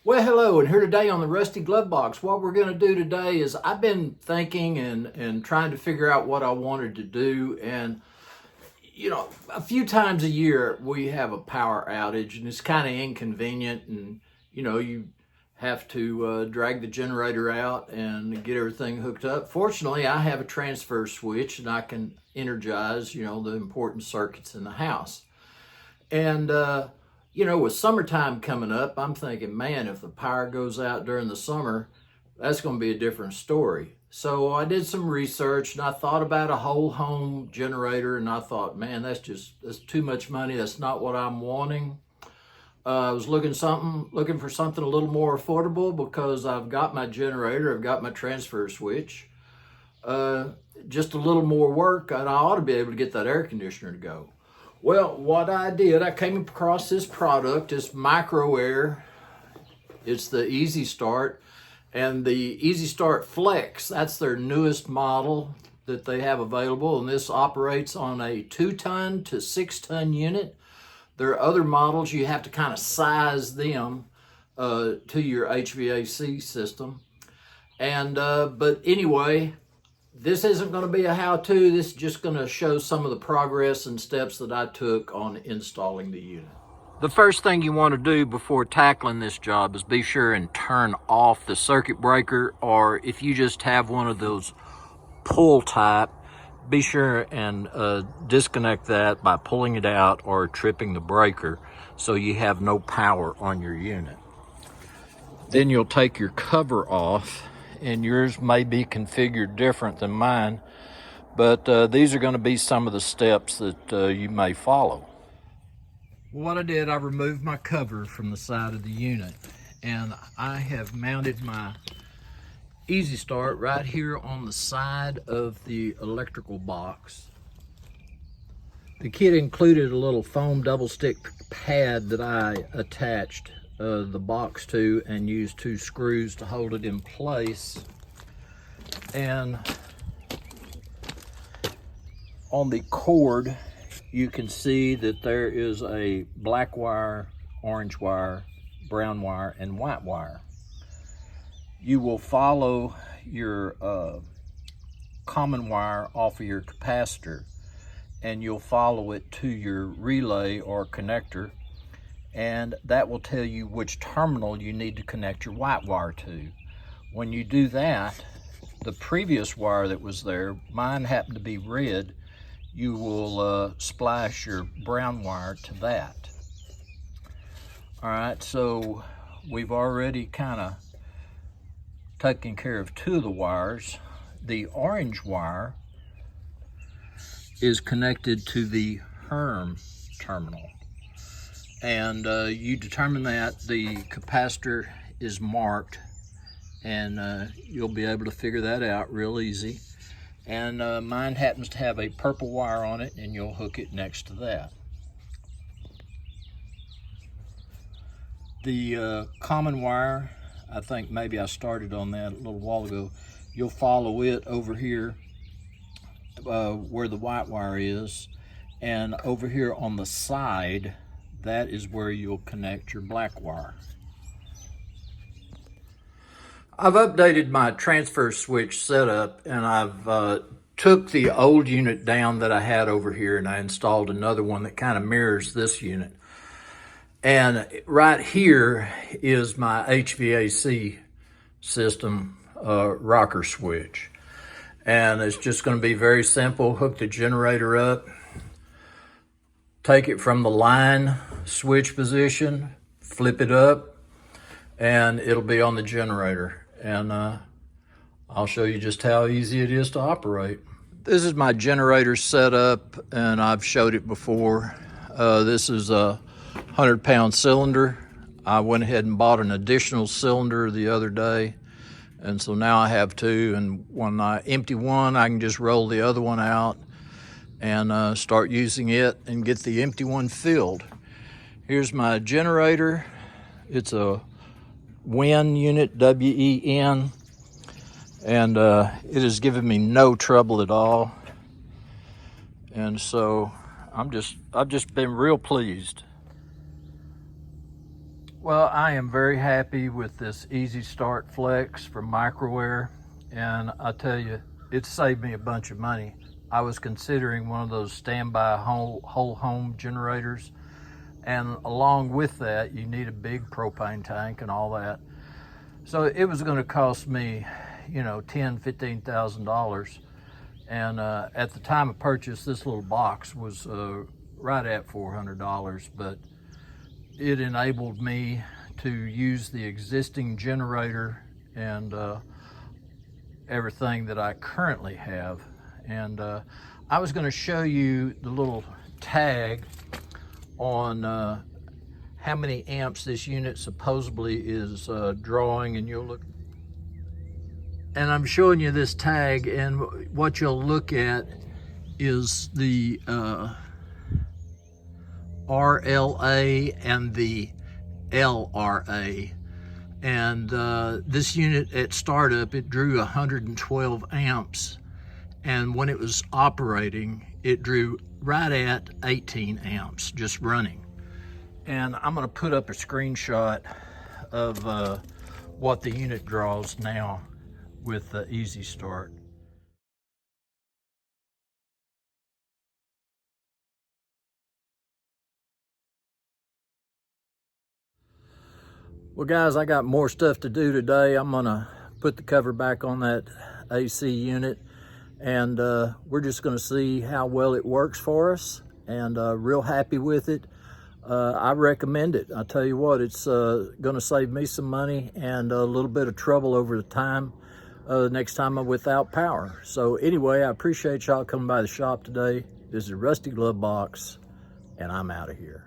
Well, hello, and here today on the Rusty Glove Box. What we're going to do today is I've been thinking and trying to figure out what I wanted to do. And, you know, a few times a year we have a power outage and it's kind of inconvenient. And, you know, you have to drag the generator out and get everything hooked up. Fortunately, I have a transfer switch and I can energize, you know, the important circuits in the house. And, you know, with summertime coming up, I'm thinking, man, if the power goes out during the summer, that's going to be a different story. So I did some research and I thought about a whole home generator, and I thought, man, that's too much money. That's not what I'm wanting. I was looking for something a little more affordable because I've got my generator, I've got my transfer switch. Just a little more work, and I ought to be able to get that air conditioner to go. Well, what I did, I came across this product, this Mirco-Air. It's the EasyStart and the EasyStart Flex. That's their newest model that they have available, and this operates on a 2-ton to 6-ton unit. There are other models, you have to kind of size them to your HVAC system. And but anyway, this isn't going to be a how-to. This is just going to show some of the progress and steps that I took on installing the unit. The first thing you want to do before tackling this job is be sure and turn off the circuit breaker, or if you just have one of those pull type, be sure and disconnect that by pulling it out or tripping the breaker so you have no power on your unit. Then you'll take your cover off, and yours may be configured different than mine, but these are going to be some of the steps that you may follow. What I did, I removed my cover from the side of the unit, and I have mounted my EasyStart right here on the side of the electrical box. The kit included a little foam double stick pad that I attached the box to and used 2 screws to hold it in place. And on the cord you can see that there is a black wire, orange wire, brown wire, and white wire. You will follow your common wire off of your capacitor, and you'll follow it to your relay or connector, and that will tell you which terminal you need to connect your white wire to. When you do that, the previous wire that was there, mine happened to be red, you will splice your brown wire to that. All right, so we've already kind of taken care of 2 of the wires. The orange wire is connected to the HERM terminal. And you determine that the capacitor is marked, and you'll be able to figure that out real easy. And mine happens to have a purple wire on it, and you'll hook it next to that. The common wire, I think maybe I started on that a little while ago. You'll follow it over here where the white wire is, and over here on the side, that is where you'll connect your black wire. I've updated my transfer switch setup, and I've took the old unit down that I had over here, and I installed another one that kind of mirrors this unit. And right here is my HVAC system rocker switch. And it's just going to be very simple. Hook the generator up, take it from the line switch position, flip it up, and it'll be on the generator. And I'll show you just how easy it is to operate. This is my generator setup, and I've showed it before. This is a 100-pound cylinder. I went ahead and bought an additional cylinder the other day, and so now I have 2, and when I empty one, I can just roll the other one out and start using it and get the empty one filled. Here's my generator. It's a WEN unit, W-E-N, and it has given me no trouble at all. And so I've just been real pleased. Well, I am very happy with this EasyStart Flex from Mirco-Air, and I tell you, it saved me a bunch of money. I was considering one of those standby whole home generators, and along with that, you need a big propane tank and all that. So it was going to cost me, you know, $10,000–$15,000. And at the time of purchase, this little box was right at $400, but it enabled me to use the existing generator and everything that I currently have. And I was going to show you the little tag on how many amps this unit supposedly is drawing, and you'll look, and I'm showing you this tag, and what you'll look at is the RLA and the LRA. And this unit at startup, it drew 112 amps, and when it was operating, it drew right at 18 amps just running. And I'm going to put up a screenshot of what the unit draws now with the EasyStart. Well guys, I got more stuff to do today. I'm gonna put the cover back on that AC unit, and we're just gonna see how well it works for us, and real happy with it. I recommend it. I tell you what, it's gonna save me some money and a little bit of trouble over the time next time I'm without power. So anyway, I appreciate y'all coming by the shop today. This is Rusty Glove Box, and I'm out of here.